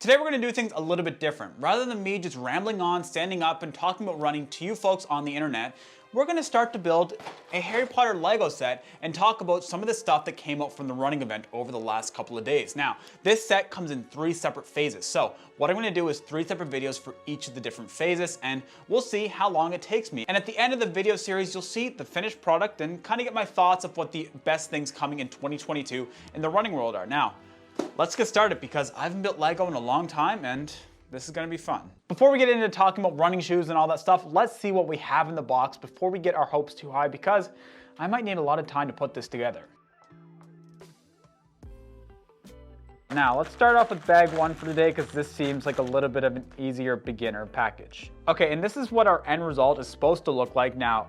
Today we're going to do things a little bit different. Rather than me just rambling on, standing up and talking about running to you folks on the internet, we're going to start to build a Harry Potter Lego set and talk about some of the stuff that came out from the running event over the last couple of days. Now, this set comes in 3 separate phases. So what I'm going to do is 3 separate videos for each of the different phases, and we'll see how long it takes me. And at the end of the video series, you'll see the finished product and kind of get my thoughts of what the best things coming in 2022 in the running world are. Now, let's get started because I haven't built Lego in a long time and this is going to be fun. Before we get into talking about running shoes and all that stuff, let's see what we have in the box before we get our hopes too high because I might need a lot of time to put this together. Now, let's start off with bag 1 for today because this seems like a little bit of an easier beginner package. Okay, and this is what our end result is supposed to look like. Now,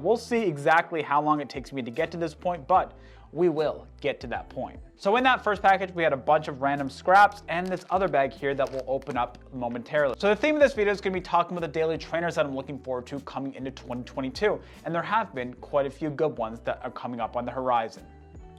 we'll see exactly how long it takes me to get to this point, but we will get to that point. So in that first package, we had a bunch of random scraps and this other bag here that will open up momentarily. So the theme of this video is going to be talking about the daily trainers that I'm looking forward to coming into 2022. And there have been quite a few good ones that are coming up on the horizon.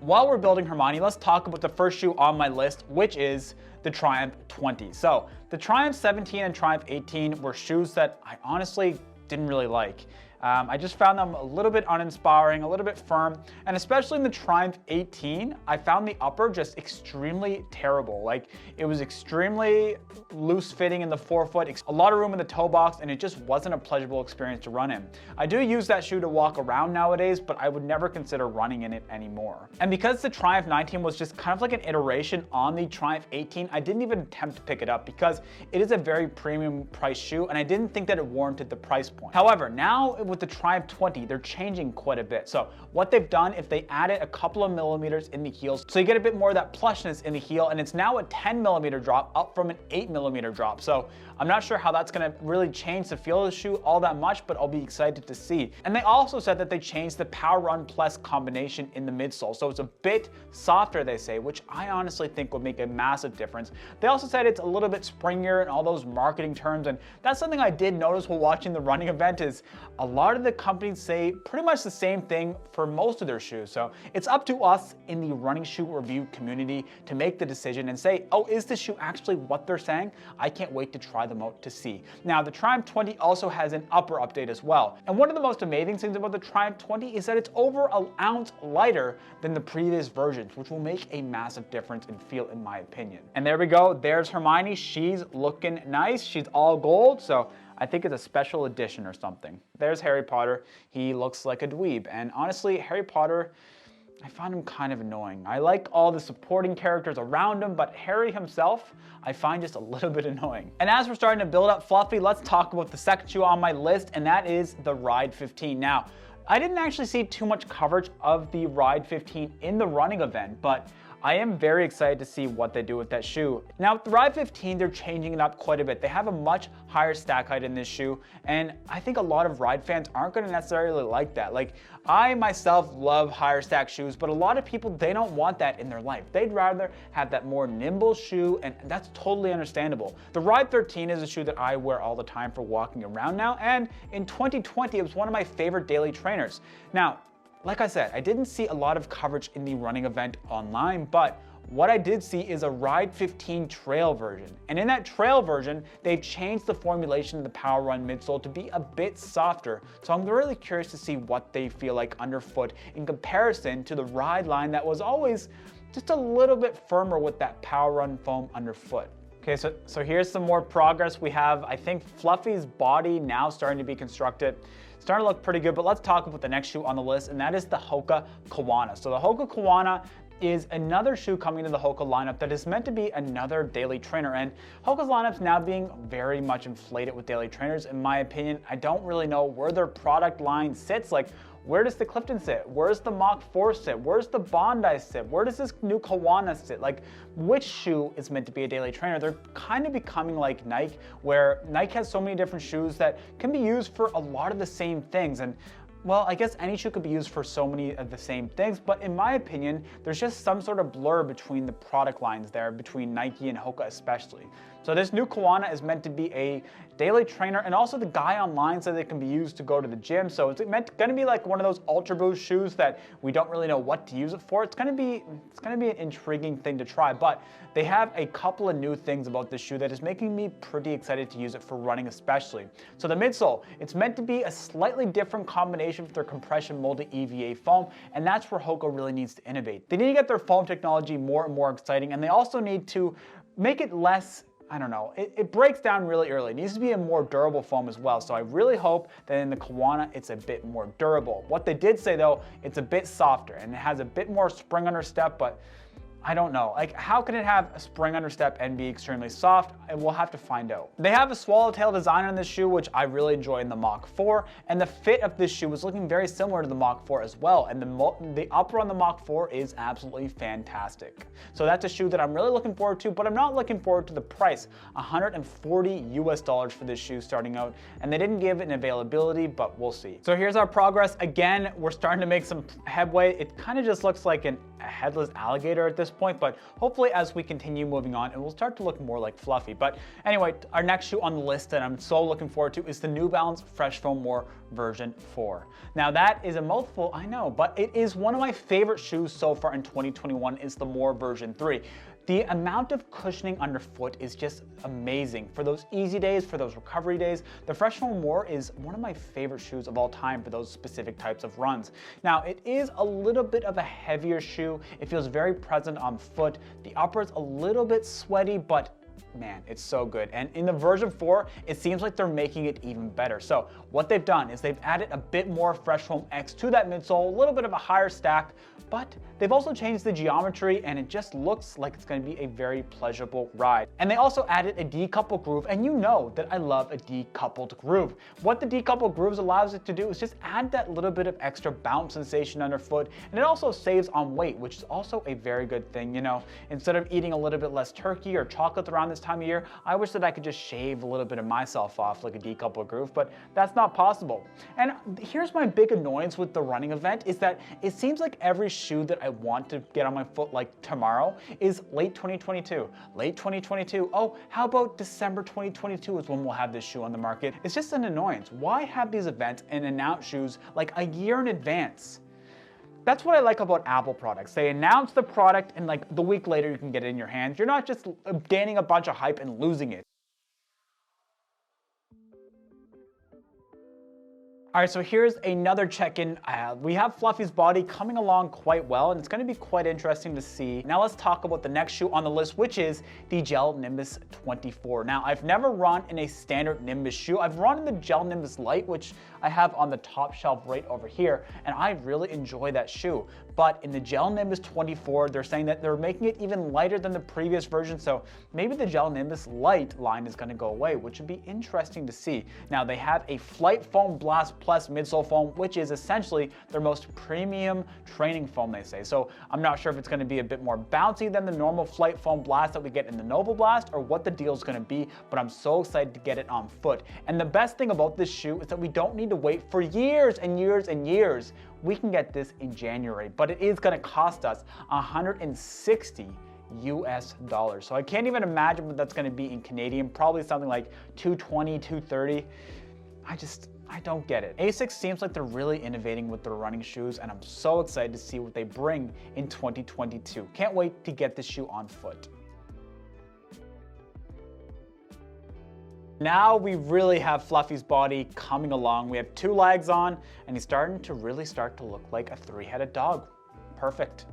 While we're building Hermione, let's talk about the first shoe on my list, which is the Triumph 20. So the Triumph 17 and Triumph 18 were shoes that I honestly didn't really like. I just found them a little bit uninspiring, a little bit firm, and especially in the Triumph 18, I found the upper just extremely terrible. Like, it was extremely loose fitting in the forefoot, a lot of room in the toe box, and it just wasn't a pleasurable experience to run in. I do use that shoe to walk around nowadays, but I would never consider running in it anymore. And because the Triumph 19 was just kind of like an iteration on the Triumph 18, I didn't even attempt to pick it up because it is a very premium price shoe, and I didn't think that it warranted the price point. However, now with the Triumph 20, they're changing quite a bit. So what they've done is they added a couple of millimeters in the heels, so you get a bit more of that plushness in the heel, and it's now a 10 millimeter drop up from an 8 millimeter drop. So I'm not sure how that's going to really change the feel of the shoe all that much, but I'll be excited to see. And they also said that they changed the Power Run Plus combination in the midsole, so it's a bit softer, they say, which I honestly think would make a massive difference. They also said it's a little bit springier and all those marketing terms, and that's something I did notice while watching the running event is a lot of the companies say pretty much the same thing for most of their shoes. So it's up to us in the running shoe review community to make the decision and say, oh, is this shoe actually what they're saying? I can't wait to try them out to see. Now, the Triumph 20 also has an upper update as well. And one of the most amazing things about the Triumph 20 is that it's over an ounce lighter than the previous versions, which will make a massive difference in feel, in my opinion. And there we go. There's Hermione. She's looking nice. She's all gold. So I think it's a special edition or something. There's Harry Potter. He looks like a dweeb. And honestly, Harry Potter, I find him kind of annoying. I like all the supporting characters around him, but Harry himself, I find just a little bit annoying. And as we're starting to build up Fluffy, let's talk about the second shoe on my list, and that is the Ride 15. Now, I didn't actually see too much coverage of the Ride 15 in the running event, but I am very excited to see what they do with that shoe. Now with the Ride 15, they're changing it up quite a bit. They have a much higher stack height in this shoe, and I think a lot of Ride fans aren't going to necessarily like that. Like, I myself love higher stack shoes, but a lot of people, they don't want that in their life. They'd rather have that more nimble shoe, and that's totally understandable. The Ride 13 is a shoe that I wear all the time for walking around now, and in 2020, it was one of my favorite daily trainers. Now, like I said, I didn't see a lot of coverage in the running event online, but what I did see is a Ride 15 trail version. And in that trail version, they've changed the formulation of the Power Run midsole to be a bit softer. So I'm really curious to see what they feel like underfoot in comparison to the Ride line that was always just a little bit firmer with that Power Run foam underfoot. Okay, so here's some more progress. We have, I think, Fluffy's body now starting to be constructed. Starting to look pretty good, but let's talk about the next shoe on the list, and that is the HOKA KAWANA. So the HOKA KAWANA is another shoe coming into the HOKA lineup that is meant to be another daily trainer, and HOKA's lineup's now being very much inflated with daily trainers. In my opinion, I don't really know where their product line sits. Like, where does the Clifton sit? Where's the Mach 4 sit? Where's the Bondi sit? Where does this new KAWANA sit? Like, which shoe is meant to be a daily trainer? They're kind of becoming like Nike, where Nike has so many different shoes that can be used for a lot of the same things. And Well, I guess any shoe could be used for so many of the same things, but in my opinion, there's just some sort of blur between the product lines there, between Nike and HOKA especially. So this new KAWANA is meant to be a daily trainer, and also the guy online said it can be used to go to the gym. So it's gonna be like one of those Ultra Boost shoes that we don't really know what to use it for. It's gonna be an intriguing thing to try, but they have a couple of new things about this shoe that is making me pretty excited to use it for running especially. So the midsole, it's meant to be a slightly different combination with their compression molded EVA foam, and that's where HOKA really needs to innovate. They need to get their foam technology more and more exciting, and they also need to make it less, I don't know, it breaks down really early. It needs to be a more durable foam as well. So I really hope that in the KAWANA, it's a bit more durable. What they did say though, it's a bit softer and it has a bit more spring under step, but I don't know, like how can it have a spring under step and be extremely soft? We'll have to find out. They have a swallowtail design on this shoe, which I really enjoy in the Mach 4, and the fit of this shoe is looking very similar to the Mach 4 as well, and the upper on the Mach 4 is absolutely fantastic. So that's a shoe that I'm really looking forward to, but I'm not looking forward to the price. $140 US for this shoe starting out, and they didn't give an availability, but we'll see. So here's our progress. Again, we're starting to make some headway. It kind of just looks like a headless alligator at this point, but hopefully as we continue moving on, it will start to look more like fluffy. But anyway, our next shoe on the list that I'm so looking forward to is the New Balance Fresh Foam More version 4. Now that is a mouthful, I know, but it is one of my favorite shoes so far in 2021 is the More version 3. The amount of cushioning underfoot is just amazing. For those easy days, for those recovery days, the Fresh Foam More is one of my favorite shoes of all time for those specific types of runs. Now, it is a little bit of a heavier shoe. It feels very present on foot. The upper is a little bit sweaty, but man, it's so good. And in the version 4, it seems like they're making it even better. So what they've done is they've added a bit more Fresh Foam X to that midsole, a little bit of a higher stack, but they've also changed the geometry and it just looks like it's going to be a very pleasurable ride. And they also added a decoupled groove, and you know that I love a decoupled groove. What the decoupled grooves allows it to do is just add that little bit of extra bounce sensation underfoot, and it also saves on weight, which is also a very good thing. You know, instead of eating a little bit less turkey or chocolate around this time of year, I wish that I could just shave a little bit of myself off like a decoupled groove, but that's not possible. And here's my big annoyance with the running event is that it seems like every shoe that I want to get on my foot like tomorrow is late 2022. Late 2022. Oh, how about December 2022 is when we'll have this shoe on the market. It's just an annoyance. Why have these events and announce shoes like a year in advance? That's what I like about Apple products. They announce the product and like the week later you can get it in your hands. You're not just gaining a bunch of hype and losing it. All right, so here's another check-in. We have Fluffy's body coming along quite well, and it's going to be quite interesting to see. Now let's talk about the next shoe on the list, which is the Gel Nimbus 24. Now, I've never run in a standard Nimbus shoe. I've run in the Gel Nimbus Lite, which I have on the top shelf right over here, and I really enjoy that shoe. But in the Gel Nimbus 24, they're saying that they're making it even lighter than the previous version, so maybe the Gel Nimbus Lite line is going to go away, which would be interesting to see. Now, they have a Flight Foam Blast Plus midsole foam, which is essentially their most premium training foam, they say. So I'm not sure if it's going to be a bit more bouncy than the normal Flight Foam Blast that we get in the Nova Blast, or what the deal is going to be, but I'm so excited to get it on foot. And the best thing about this shoe is that we don't need to wait for years and years and years. We can get this in January, but it is going to cost us $160 US. So I can't even imagine what that's going to be in Canadian, probably something like $220, $230. I don't get it. Asics seems like they're really innovating with their running shoes, and I'm so excited to see what they bring in 2022. Can't wait to get this shoe on foot. Now we really have Fluffy's body coming along. We have 2 legs on, and he's starting to really look like a 3-headed dog. Perfect.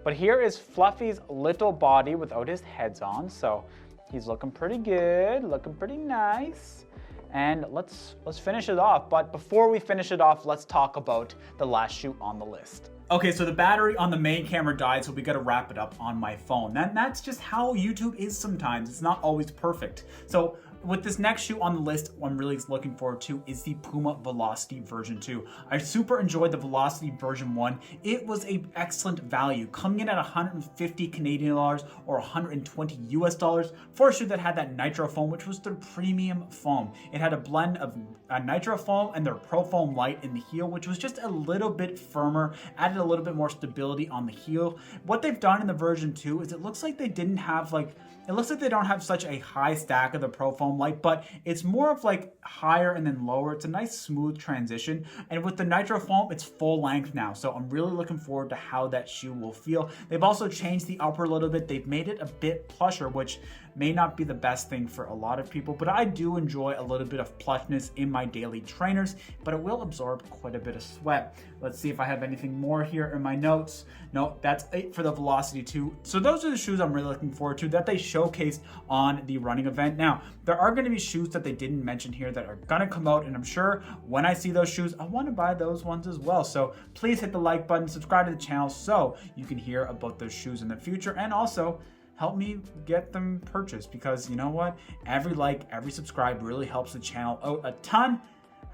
But here is Fluffy's little body without his heads on, so he's looking pretty good, looking pretty nice. And let's finish it off. But before we finish it off, let's talk about the last shoe on the list. Okay, so the battery on the main camera died, so we gotta wrap it up on my phone. That's just how YouTube is sometimes. It's not always perfect. So with this next shoe on the list, what I'm really looking forward to is the PUMA Velocity version 2. I super enjoyed the Velocity version 1. It was an excellent value, coming in at 150 Canadian dollars or 120 US dollars for a shoe that had that Nitro foam, which was their premium foam. It had a blend of Nitro foam and their Pro Foam Light in the heel, which was just a little bit firmer, added a little bit more stability on the heel. What they've done in the version 2 is it looks like they didn't have it looks like they don't have such a high stack of the Pro Foam Light, but it's more of like higher and then lower. It's a nice smooth transition. And with the Nitro foam, it's full length now. So I'm really looking forward to how that shoe will feel. They've also changed the upper a little bit. They've made it a bit plusher, which may not be the best thing for a lot of people, but I do enjoy a little bit of plushness in my daily trainers, but it will absorb quite a bit of sweat. Let's see if I have anything more here in my notes. No, that's it for the Velocity 2. So those are the shoes I'm really looking forward to that they showcased on the running event. Now, there are going to be shoes that they didn't mention here that are going to come out, and I'm sure when I see those shoes, I want to buy those ones as well. So please hit the like button, subscribe to the channel so you can hear about those shoes in the future, and also help me get them purchased, because you know what? Every like, every subscribe really helps the channel out a ton.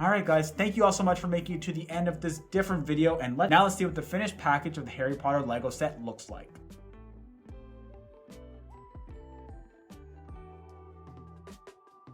All right, guys, thank you all so much for making it to the end of this different video. And now let's see what the finished package of the Harry Potter Lego set looks like.